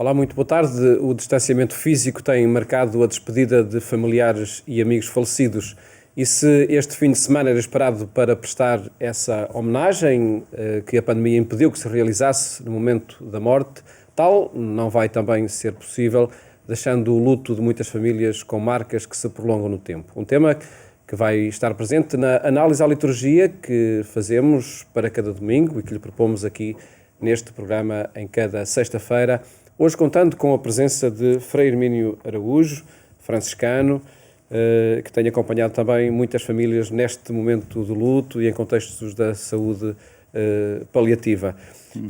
Olá, muito boa tarde. O distanciamento físico tem marcado a despedida de familiares e amigos falecidos. E se este fim de semana era esperado para prestar essa homenagem que a pandemia impediu que se realizasse no momento da morte, tal não vai também ser possível, deixando o luto de muitas famílias com marcas que se prolongam no tempo. Um tema que vai estar presente na análise à liturgia que fazemos para cada domingo e que lhe propomos aqui neste programa em cada sexta-feira. Hoje contando com a presença de Frei Hermínio Araújo, franciscano, que tem acompanhado também muitas famílias neste momento do luto e em contextos da saúde paliativa.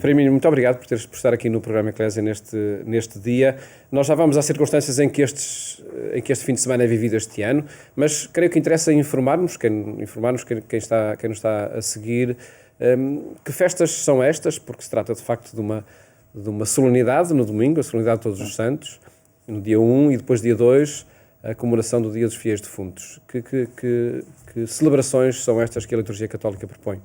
Frei Hermínio, muito obrigado por estar aqui no programa Eclésia neste dia. Nós já vamos às circunstâncias em que este fim de semana é vivido este ano, mas creio que interessa informarmos quem nos está a seguir, que festas são estas, porque se trata de facto de uma solenidade no domingo, a solenidade de Todos os Santos, no dia 1 e depois dia 2, a comemoração do Dia dos Fiéis Defuntos. Que celebrações são estas que a liturgia católica propõe?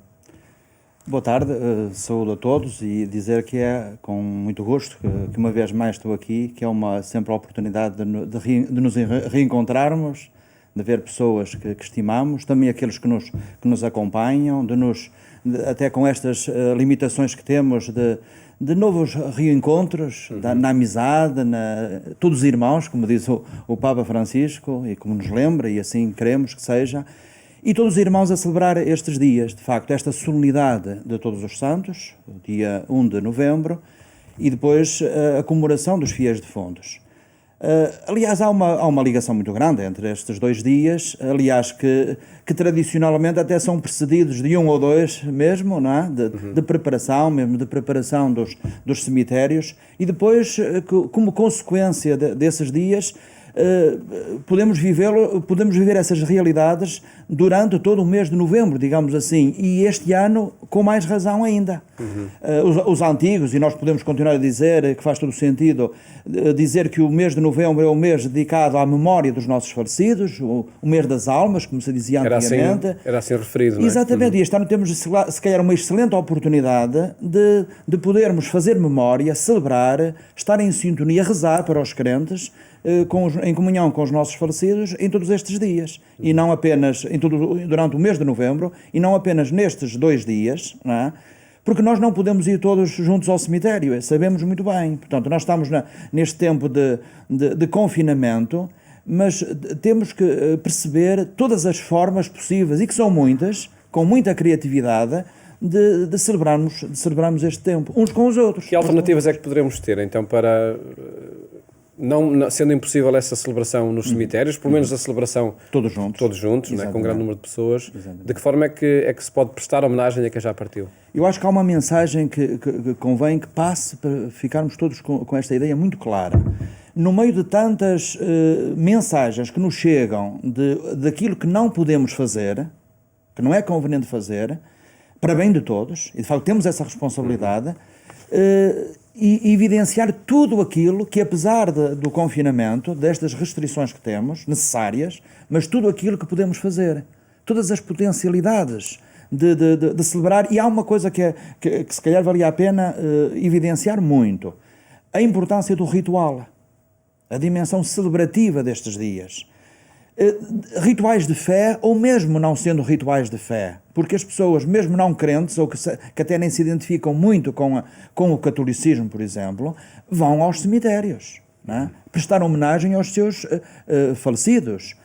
Boa tarde, saúdo a todos e dizer que é com muito gosto que uma vez mais estou aqui, que é sempre a oportunidade de nos reencontrarmos, de ver pessoas que estimamos, também aqueles que nos acompanham, até com estas limitações que temos de novos reencontros, na amizade, todos irmãos, como diz o Papa Francisco, e como nos lembra, e assim queremos que seja, e todos os irmãos a celebrar estes dias, de facto, esta solenidade de Todos os Santos, o dia 1 de novembro, e depois a comemoração dos Fiéis Defuntos. Aliás, há uma ligação muito grande entre estes dois dias, aliás, que tradicionalmente até são precedidos de um ou dois mesmo, não é? De preparação, mesmo de preparação dos cemitérios, e depois, como consequência desses dias, podemos viver essas realidades durante todo o mês de novembro, digamos assim, e este ano com mais razão ainda. Os antigos, e nós podemos continuar a dizer, que faz todo o sentido, dizer que o mês de novembro é o mês dedicado à memória dos nossos falecidos, o mês das almas, como se dizia antigamente. Era assim referido, não é? Exatamente, e este ano temos se calhar uma excelente oportunidade de podermos fazer memória, celebrar, estar em sintonia, rezar para os crentes, em comunhão com os nossos falecidos em todos estes dias, e não apenas durante o mês de novembro, e não apenas nestes 2 dias, não é? Porque nós não podemos ir todos juntos ao cemitério, sabemos muito bem. Portanto, nós estamos neste tempo de confinamento, mas temos que perceber todas as formas possíveis, e que são muitas, com muita criatividade, de celebrarmos este tempo, uns com os outros. Que alternativas é que poderemos ter, então, para... Não sendo impossível essa celebração nos cemitérios, pelo menos a celebração todos juntos, né, com um grande número de pessoas, de que forma é que se pode prestar homenagem a quem já partiu? Eu acho que há uma mensagem que convém que passe para ficarmos todos com esta ideia muito clara. No meio de tantas mensagens que nos chegam daquilo que não podemos fazer, que não é conveniente fazer, para bem de todos, e de facto temos essa responsabilidade, e evidenciar tudo aquilo que, apesar do confinamento, destas restrições que temos, necessárias, mas tudo aquilo que podemos fazer, todas as potencialidades de celebrar. E há uma coisa que se calhar valia a pena evidenciar muito: a importância do ritual, a dimensão celebrativa destes dias. Rituais de fé, ou mesmo não sendo rituais de fé, porque as pessoas, mesmo não crentes, ou que até nem se identificam muito com o catolicismo, por exemplo, vão aos cemitérios, não é? Prestar homenagem aos seus falecidos,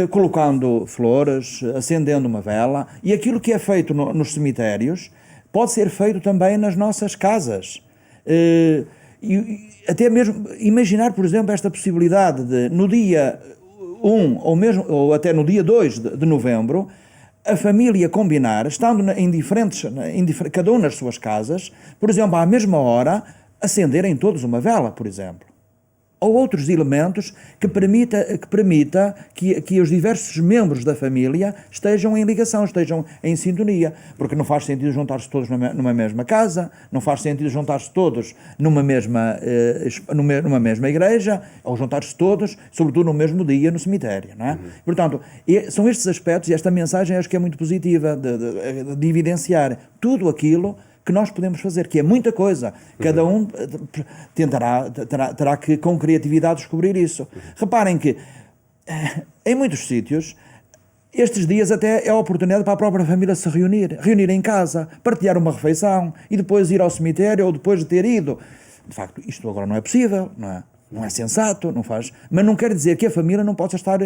colocando flores, acendendo uma vela, e aquilo que é feito nos cemitérios pode ser feito também nas nossas casas. E até mesmo imaginar, por exemplo, esta possibilidade de, no dia 1 ou até no dia 2 de novembro, a família combinar, estando cada um nas suas casas, por exemplo, à mesma hora, acenderem todos uma vela, por exemplo. Ou outros elementos que permita que os diversos membros da família estejam em ligação, estejam em sintonia, porque não faz sentido juntar-se todos numa mesma casa, não faz sentido juntar-se todos numa mesma igreja, ou juntar-se todos, sobretudo no mesmo dia, no cemitério, não é? Portanto, são estes aspectos, e esta mensagem acho que é muito positiva, de evidenciar tudo aquilo que nós podemos fazer, que é muita coisa. Cada um terá que, com criatividade, descobrir isso. Reparem que, em muitos sítios, estes dias até é a oportunidade para a própria família se reunir em casa, partilhar uma refeição e depois ir ao cemitério ou depois de ter ido. De facto, isto agora não é possível, não é? Não é sensato, não faz. Mas não quer dizer que a família não possa estar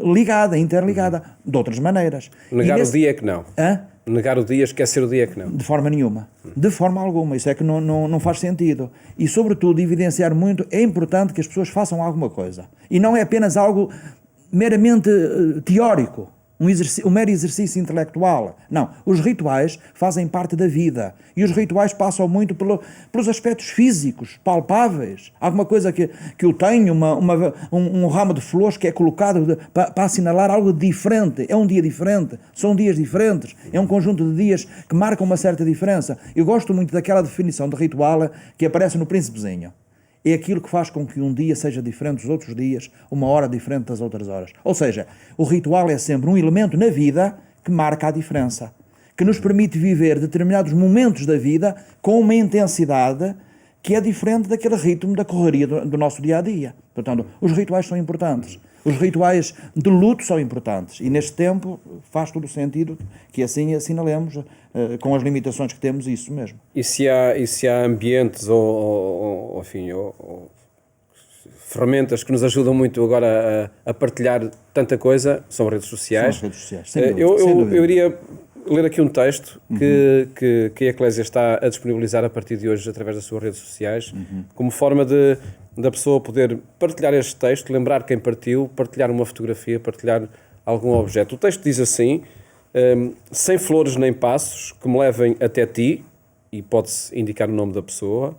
ligada, interligada, de outras maneiras. Negar o dia é que não. Hã? Negar o dia, esquecer o dia é que não. De forma nenhuma. De forma alguma. Isso é que não faz sentido. E, sobretudo, evidenciar muito, é importante que as pessoas façam alguma coisa. E não é apenas algo meramente teórico, um mero exercício intelectual. Não, os rituais fazem parte da vida e os rituais passam muito pelos aspectos físicos, palpáveis. Alguma coisa que eu tenho, um ramo de flores que é colocado para assinalar algo diferente. É um dia diferente, são dias diferentes, é um conjunto de dias que marcam uma certa diferença. Eu gosto muito daquela definição de ritual que aparece no Príncipezinho. É aquilo que faz com que um dia seja diferente dos outros dias, uma hora diferente das outras horas. Ou seja, o ritual é sempre um elemento na vida que marca a diferença, que nos permite viver determinados momentos da vida com uma intensidade que é diferente daquele ritmo da correria do nosso dia-a-dia. Portanto, os rituais são importantes. Os rituais de luto são importantes. E neste tempo faz todo o sentido que assim assinalemos, com as limitações que temos, isso mesmo. E se há ambientes ou ferramentas que nos ajudam muito agora a partilhar tanta coisa, são redes sociais. São as redes sociais, sem dúvida, sem dúvida. Eu iria ler aqui um texto que a Eclésia está a disponibilizar a partir de hoje através das suas redes sociais, como forma da pessoa poder partilhar este texto, lembrar quem partiu, partilhar uma fotografia, partilhar algum objeto. O texto diz assim: sem flores nem passos que me levem até ti, e pode-se indicar o nome da pessoa,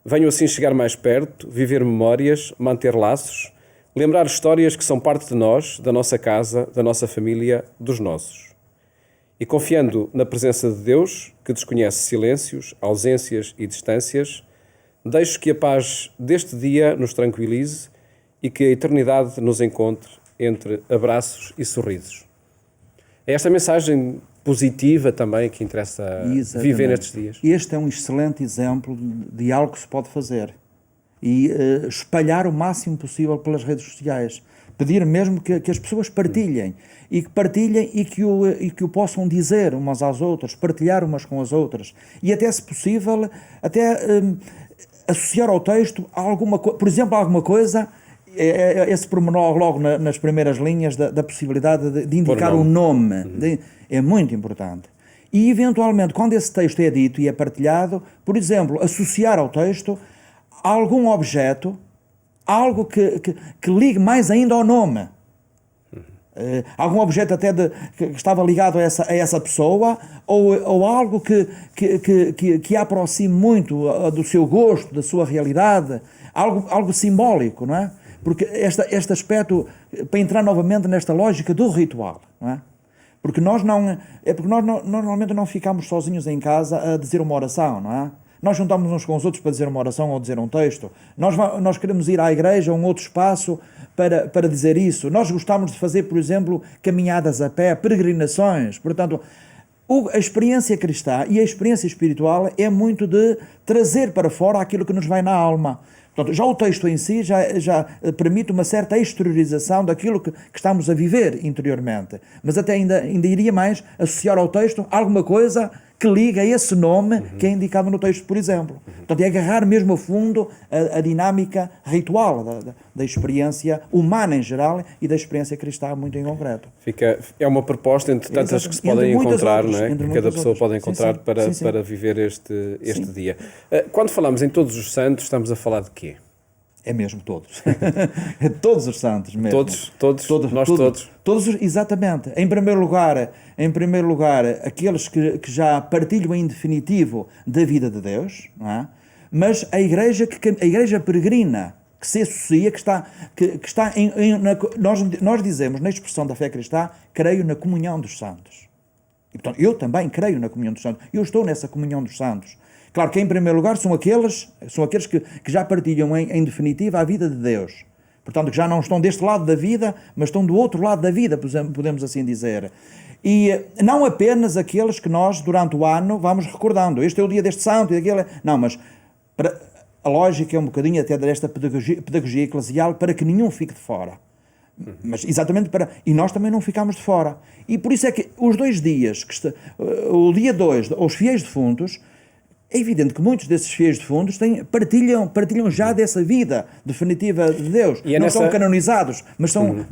venho assim chegar mais perto, viver memórias, manter laços, lembrar histórias que são parte de nós, da nossa casa, da nossa família, dos nossos. E confiando na presença de Deus, que desconhece silêncios, ausências e distâncias, deixo que a paz deste dia nos tranquilize e que a eternidade nos encontre entre abraços e sorrisos. É esta mensagem positiva também que interessa viver nestes dias. Este é um excelente exemplo de algo que se pode fazer. E espalhar o máximo possível pelas redes sociais. Pedir mesmo que as pessoas partilhem. E que partilhem e que o possam dizer umas às outras, partilhar umas com as outras. E até, se possível, associar ao texto alguma coisa, por exemplo, alguma coisa, esse pormenor logo nas primeiras linhas da possibilidade de indicar o nome. É muito importante. E, eventualmente, quando esse texto é dito e é partilhado, por exemplo, associar ao texto algum objeto, algo que ligue mais ainda ao nome. Algum objeto até que estava ligado a essa pessoa, ou algo que a aproxime muito do seu gosto, da sua realidade, algo simbólico, não é? Porque este aspecto, para entrar novamente nesta lógica do ritual, não é? Porque nós normalmente não ficamos sozinhos em casa a dizer uma oração, não é? Nós juntamos uns com os outros para dizer uma oração ou dizer um texto. Nós queremos ir à igreja, a um outro espaço, para dizer isso. Nós gostamos de fazer, por exemplo, caminhadas a pé, peregrinações. Portanto, a experiência cristã e a experiência espiritual é muito de trazer para fora aquilo que nos vai na alma. Portanto, já o texto em si já permite uma certa exteriorização daquilo que estamos a viver interiormente. Mas até ainda iria mais associar ao texto alguma coisa que liga a esse nome que é indicado no texto, por exemplo. Portanto, é agarrar mesmo a fundo a dinâmica ritual da experiência humana em geral e da experiência cristã muito em concreto. É uma proposta entre tantas que se podem encontrar, não é? Que cada pessoa pode encontrar para viver este dia. Quando falamos em todos os santos, estamos a falar de quê? É mesmo todos. Todos os santos mesmo. Todos, exatamente. Em primeiro lugar, aqueles que já partilham em definitivo da vida de Deus, não é? Mas a igreja peregrina, que se associa, que está nós dizemos, na expressão da fé cristã, creio na comunhão dos santos. E, portanto, eu também creio na comunhão dos santos. Eu estou nessa comunhão dos santos. Claro que, em primeiro lugar, são aqueles que já partilham em definitiva a vida de Deus. Portanto, que já não estão deste lado da vida, mas estão do outro lado da vida, podemos assim dizer. E não apenas aqueles que nós, durante o ano, vamos recordando. Este é o dia deste santo e daquele. Não, mas a lógica é um bocadinho até desta pedagogia eclesial para que nenhum fique de fora. Mas exatamente para... E nós também não ficamos de fora. E por isso é que os 2 dias, o dia 2, os fiéis defuntos, é evidente que muitos desses fiéis defuntos partilham já dessa vida definitiva de Deus. E não são canonizados, mas são...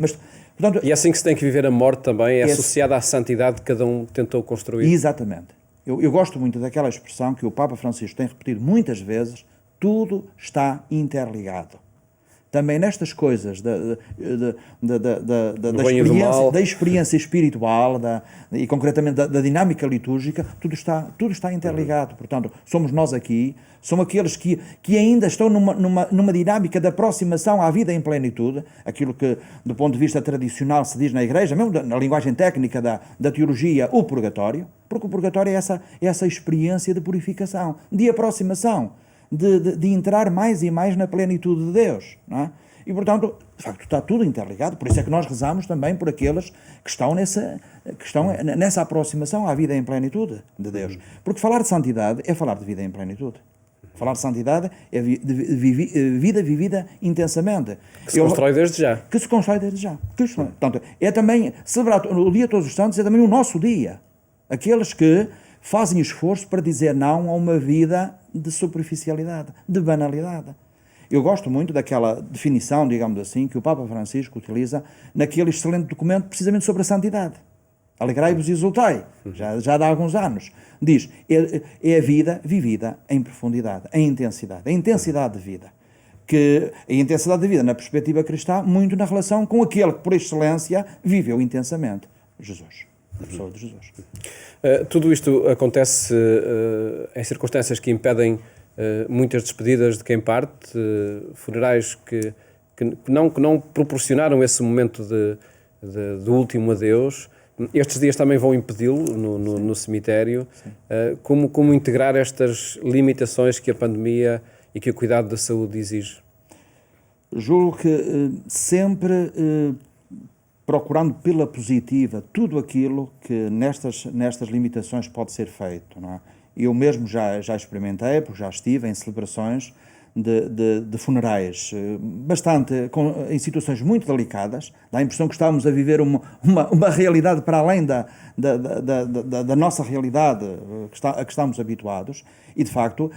Portanto, e é assim que se tem que viver a morte também, é associada à santidade que cada um tentou construir. Exatamente. Eu gosto muito daquela expressão que o Papa Francisco tem repetido muitas vezes: tudo está interligado. Também nestas coisas da experiência espiritual e concretamente da dinâmica litúrgica, tudo está interligado. Portanto, somos nós aqui, são aqueles que ainda estão numa dinâmica de aproximação à vida em plenitude, aquilo que do ponto de vista tradicional se diz na Igreja, mesmo na linguagem técnica da teologia, o purgatório, porque o purgatório é essa experiência de purificação, de aproximação, de entrar mais e mais na plenitude de Deus, não é? E, portanto, de facto, está tudo interligado. Por isso é que nós rezamos também por aqueles que estão nessa aproximação à vida em plenitude de Deus. Porque falar de santidade é falar de vida em plenitude. Falar de santidade é vida vivida intensamente. Que se constrói desde já. Que se constrói desde já. Portanto, é também celebrar o Dia de Todos os Santos, é também o nosso dia. Aqueles que fazem esforço para dizer não a uma vida de superficialidade, de banalidade. Eu gosto muito daquela definição, digamos assim, que o Papa Francisco utiliza naquele excelente documento precisamente sobre a santidade. Alegrai-vos e exultai, já dá alguns anos. Diz, é a vida vivida em profundidade, em intensidade, a intensidade de vida. Que a intensidade de vida, na perspectiva cristã, muito na relação com aquele que, por excelência, viveu intensamente, Jesus. A pessoa de Jesus. Tudo isto acontece em circunstâncias que impedem muitas despedidas de quem parte, funerais que não proporcionaram esse momento do último adeus. Estes dias também vão impedi-lo no cemitério. Como integrar estas limitações que a pandemia e que o cuidado da saúde exige? Julgo que sempre procurando pela positiva tudo aquilo que nestas limitações pode ser feito, não é? Eu mesmo já experimentei, porque já estive em celebrações de funerais em situações muito delicadas. Dá a impressão que estávamos a viver uma realidade para além da nossa realidade a que estamos habituados, e de facto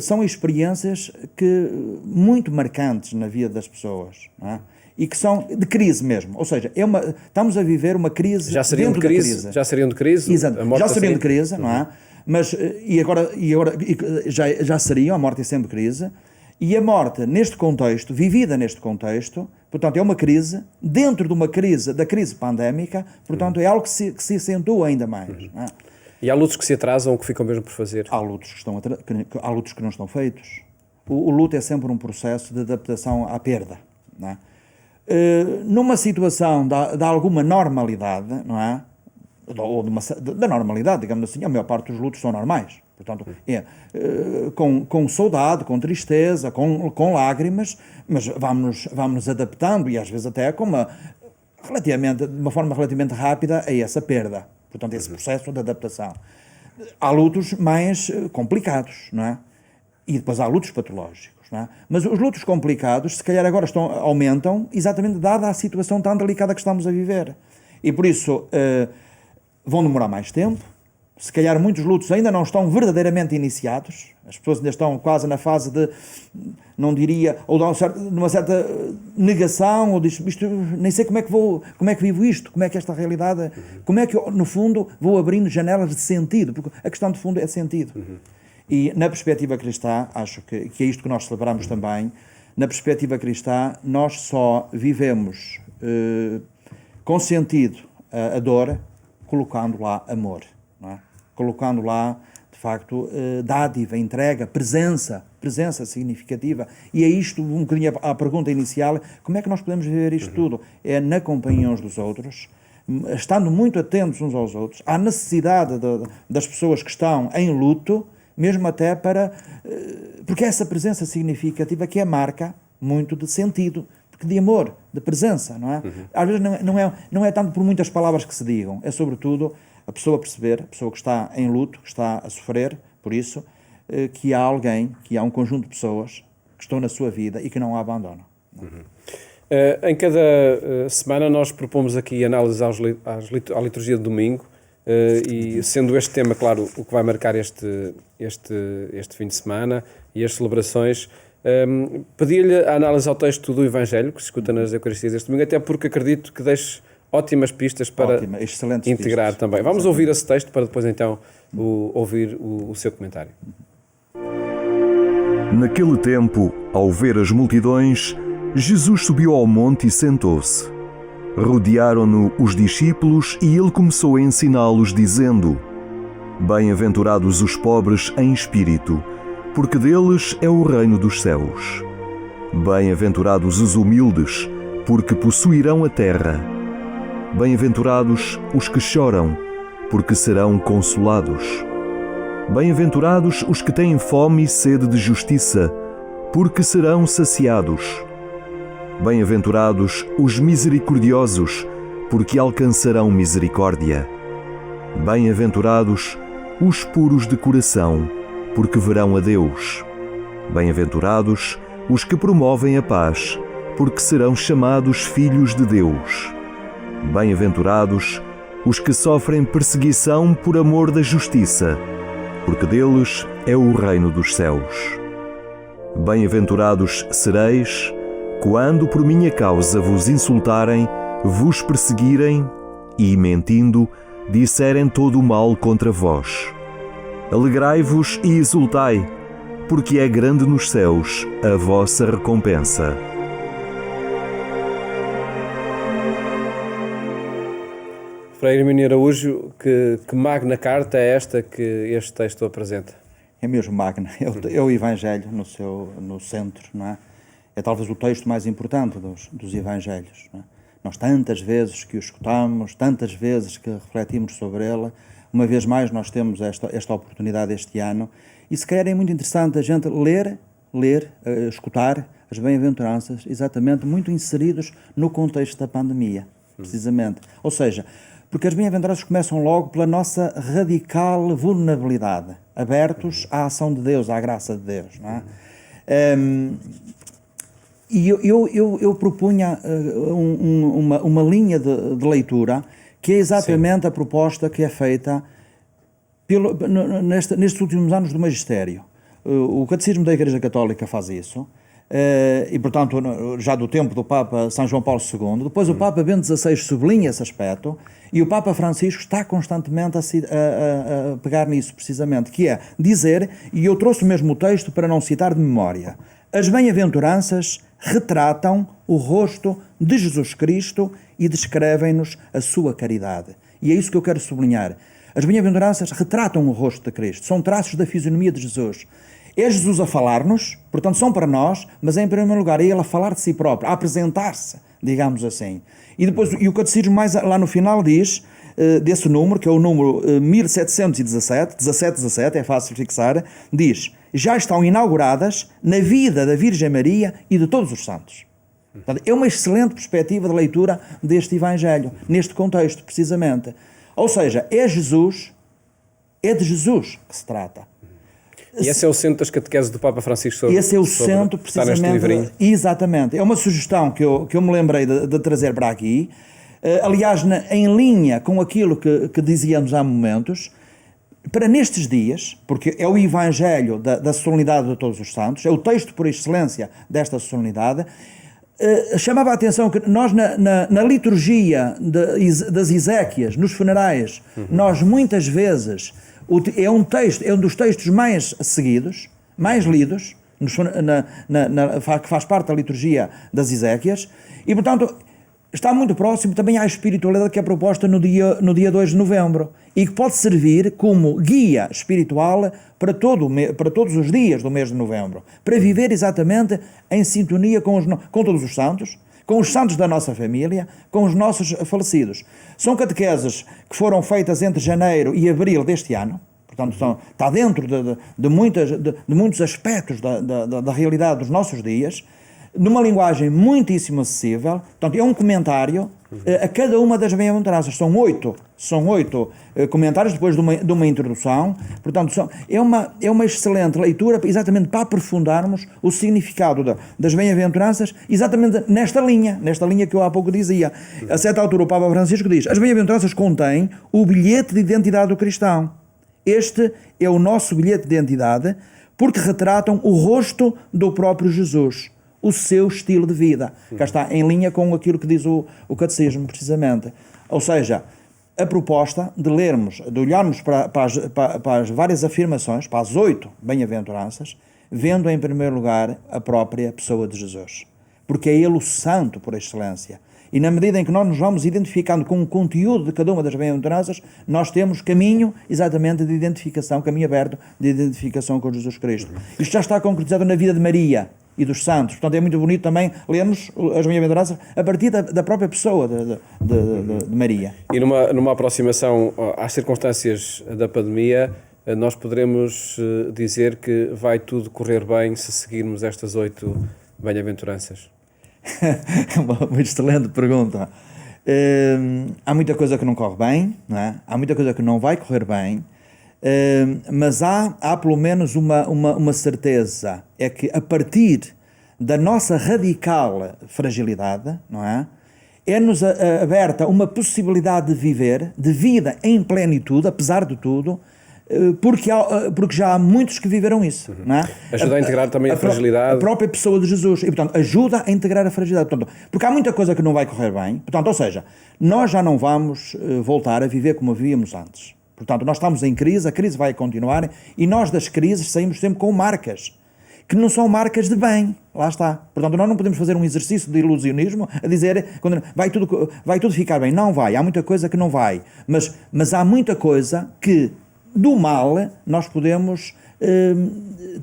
são experiências muito marcantes na vida das pessoas, não é? E que são de crise mesmo, ou seja, estamos a viver uma crise dentro da crise. Já seriam de crise? Exato, já seriam de crise, não é? Mas, agora já seriam, a morte é sempre crise, e a morte neste contexto, vivida neste contexto, portanto é uma crise, dentro de uma crise, da crise pandémica, portanto é algo que se acentua ainda mais. Não é? E há lutos que se atrasam ou que ficam mesmo por fazer? Há lutos há lutos que não estão feitos. O luto é sempre um processo de adaptação à perda, não é? Numa situação de alguma normalidade, não é? Ou da normalidade, digamos assim, a maior parte dos lutos são normais. Portanto, com saudade, com tristeza, com lágrimas, mas vamos adaptando, e às vezes até de uma forma relativamente rápida, a essa perda. Portanto, esse processo de adaptação. Há lutos mais complicados, não é? E depois há lutos patológicos. Não é? Mas os lutos complicados, se calhar agora aumentam, exatamente dada a situação tão delicada que estamos a viver. E por isso vão demorar mais tempo. Se calhar muitos lutos ainda não estão verdadeiramente iniciados. As pessoas ainda estão quase na fase de, não diria, ou numa certa negação, ou diz, isto, nem sei como é que vivo isto, como é que esta realidade, como é que eu, no fundo, vou abrindo janelas de sentido, porque a questão de fundo é sentido. E na perspectiva cristã, acho que é isto que nós celebramos também, na perspectiva cristã, nós só vivemos com sentido a dor, colocando lá amor, não é? Colocando lá, de facto, dádiva, entrega, presença significativa. E é isto, um bocadinho a pergunta inicial, como é que nós podemos viver isto tudo? É na companhia uns dos outros, estando muito atentos uns aos outros, à necessidade das pessoas que estão em luto, mesmo até porque essa presença significativa que é marca muito de sentido, porque de amor, de presença, não é? Às vezes não é tanto por muitas palavras que se digam, é sobretudo a pessoa perceber, a pessoa que está em luto, que está a sofrer por isso, que há alguém, que há um conjunto de pessoas que estão na sua vida e que não a abandonam. Em cada semana nós propomos aqui análise à liturgia de domingo, e sendo este tema, claro, o que vai marcar este fim de semana e as celebrações, pedi-lhe a análise ao texto do Evangelho, que se escuta nas Eucaristias este domingo, até porque acredito que deixe ótimas pistas para integrar pistas também. Vamos ouvir esse texto para depois então ouvir o seu comentário. Naquele tempo, ao ver as multidões, Jesus subiu ao monte e sentou-se. Rodearam-no os discípulos e ele começou a ensiná-los, dizendo: Bem-aventurados os pobres em espírito, porque deles é o reino dos céus. Bem-aventurados os humildes, porque possuirão a terra. Bem-aventurados os que choram, porque serão consolados. Bem-aventurados os que têm fome e sede de justiça, porque serão saciados. Bem-aventurados os misericordiosos, porque alcançarão misericórdia. Bem-aventurados os puros de coração, porque verão a Deus. Bem-aventurados os que promovem a paz, porque serão chamados filhos de Deus. Bem-aventurados os que sofrem perseguição por amor da justiça, porque deles é o reino dos céus. Bem-aventurados sereis quando por minha causa vos insultarem, vos perseguirem e, mentindo, disserem todo o mal contra vós. Alegrai-vos e exultai, porque é grande nos céus a vossa recompensa. Frei Hermínio Araújo, que magna carta é esta que este texto apresenta? É mesmo magna, é o Evangelho no centro, não é? É talvez o texto mais importante dos Evangelhos, não é? Nós tantas vezes que o escutamos, tantas vezes que refletimos sobre ele, uma vez mais nós temos esta oportunidade este ano, e se calhar é muito interessante a gente ler, escutar as bem-aventuranças, exatamente, muito inseridos no contexto da pandemia, precisamente. Ou seja, porque as bem-aventuranças começam logo pela nossa radical vulnerabilidade, abertos à ação de Deus, à graça de Deus, não é? E eu propunha uma linha de leitura que é exatamente a proposta que é feita nestes últimos anos do magistério. O Catecismo da Igreja Católica faz isso, e portanto já do tempo do Papa São João Paulo II, depois o Papa Bento XVI sublinha esse aspecto, e o Papa Francisco está constantemente a pegar nisso precisamente, que é dizer, e eu trouxe mesmo o texto para não citar de memória, as bem-aventuranças retratam o rosto de Jesus Cristo e descrevem-nos a sua caridade. E é isso que eu quero sublinhar. As bem-aventuranças retratam o rosto de Cristo, são traços da fisionomia de Jesus. É Jesus a falar-nos, portanto são para nós, mas em primeiro lugar é Ele a falar de si próprio, a apresentar-se, digamos assim. E depois, o Catecismo mais lá no final diz, desse número, que é o número 1717, 1717, é fácil fixar, diz: já estão inauguradas na vida da Virgem Maria e de todos os santos. Portanto, é uma excelente perspectiva de leitura deste Evangelho, neste contexto, precisamente. Ou seja, é de Jesus que se trata. E esse é o centro das catequeses do Papa Francisco sobre esse é o centro, precisamente. Exatamente. É uma sugestão que eu me lembrei de trazer para aqui. Aliás, em linha com aquilo que dizíamos há momentos, para nestes dias, porque é o Evangelho da solenidade de todos os santos, é o texto por excelência desta solenidade, chamava a atenção que nós na liturgia das Ezequias, nos funerais, nós muitas vezes, é um dos textos mais seguidos, mais lidos, que faz parte da liturgia das Ezequias, e portanto está muito próximo também à espiritualidade que é proposta no dia 2 de novembro e que pode servir como guia espiritual para todos os dias do mês de novembro, para viver exatamente em sintonia com todos os santos, com os santos da nossa família, com os nossos falecidos. São catequeses que foram feitas entre janeiro e abril deste ano, portanto está dentro de muitos aspectos da realidade dos nossos dias. numa linguagem muitíssimo acessível. Portanto, é um comentário a cada uma das bem-aventuranças. São oito comentários depois de uma introdução. Portanto, é uma excelente leitura exatamente para aprofundarmos o significado das bem-aventuranças exatamente nesta linha que eu há pouco dizia. A certa altura o Papa Francisco diz: as bem-aventuranças contêm o bilhete de identidade do cristão. Este é o nosso bilhete de identidade porque retratam o rosto do próprio Jesus, o seu estilo de vida. Cá está, em linha com aquilo que diz o Catecismo, precisamente. Ou seja, a proposta de lermos, de olharmos para as várias afirmações, para as 8 bem-aventuranças, vendo em primeiro lugar a própria pessoa de Jesus. Porque é Ele o santo por excelência. E na medida em que nós nos vamos identificando com o conteúdo de cada uma das bem-aventuranças, nós temos caminho exatamente de identificação, caminho aberto de identificação com Jesus Cristo. Isto já está concretizado na vida de Maria e dos santos. Portanto, é muito bonito também lermos as bem-aventuranças a partir da própria pessoa de Maria. E numa aproximação às circunstâncias da pandemia, nós poderemos dizer que vai tudo correr bem se seguirmos estas 8 bem-aventuranças? Uma excelente pergunta. Há muita coisa que não corre bem, não é? Há muita coisa que não vai correr bem, mas há pelo menos uma certeza, é que a partir da nossa radical fragilidade, não é? É-nos aberta uma possibilidade de viver, de vida em plenitude, apesar de tudo, porque já há muitos que viveram isso. Não é? Ajuda a integrar também a fragilidade. A própria pessoa de Jesus. E, portanto, ajuda a integrar a fragilidade. Portanto, porque há muita coisa que não vai correr bem. Portanto, ou seja, nós já não vamos voltar a viver como vivíamos antes. Portanto, nós estamos em crise, a crise vai continuar e nós das crises saímos sempre com marcas que não são marcas de bem. Lá está. Portanto, nós não podemos fazer um exercício de ilusionismo a dizer quando vai tudo ficar bem. Não vai. Há muita coisa que não vai. Mas há muita coisa que do mal nós podemos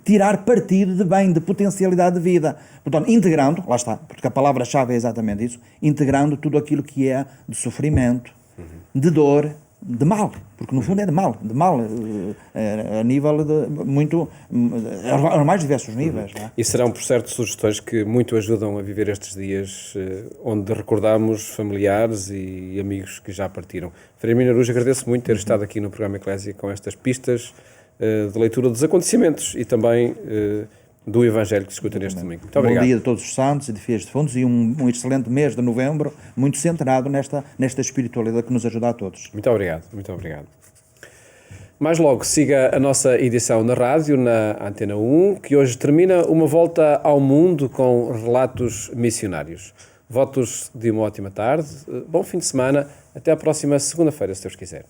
tirar partido de bem, de potencialidade de vida. Portanto, integrando, lá está, porque a palavra-chave é exatamente isso, integrando tudo aquilo que é de sofrimento, de dor, de mal, porque no fundo é de mal a nível de muito, aos mais diversos níveis. Não é? E serão, por certo, sugestões que muito ajudam a viver estes dias onde recordamos familiares e amigos que já partiram. Frei Hermínio Araújo, agradeço muito ter estado aqui no programa Eclésia com estas pistas de leitura dos acontecimentos e também do Evangelho que se escuta neste domingo. Muito obrigado. Bom dia a todos os santos e de fiéis defuntos e um excelente mês de novembro, muito centrado nesta espiritualidade que nos ajuda a todos. Muito obrigado, muito obrigado. Mais logo, siga a nossa edição na rádio, na Antena 1, que hoje termina uma volta ao mundo com relatos missionários. Votos de uma ótima tarde, bom fim de semana, até à próxima segunda-feira, se Deus quiser.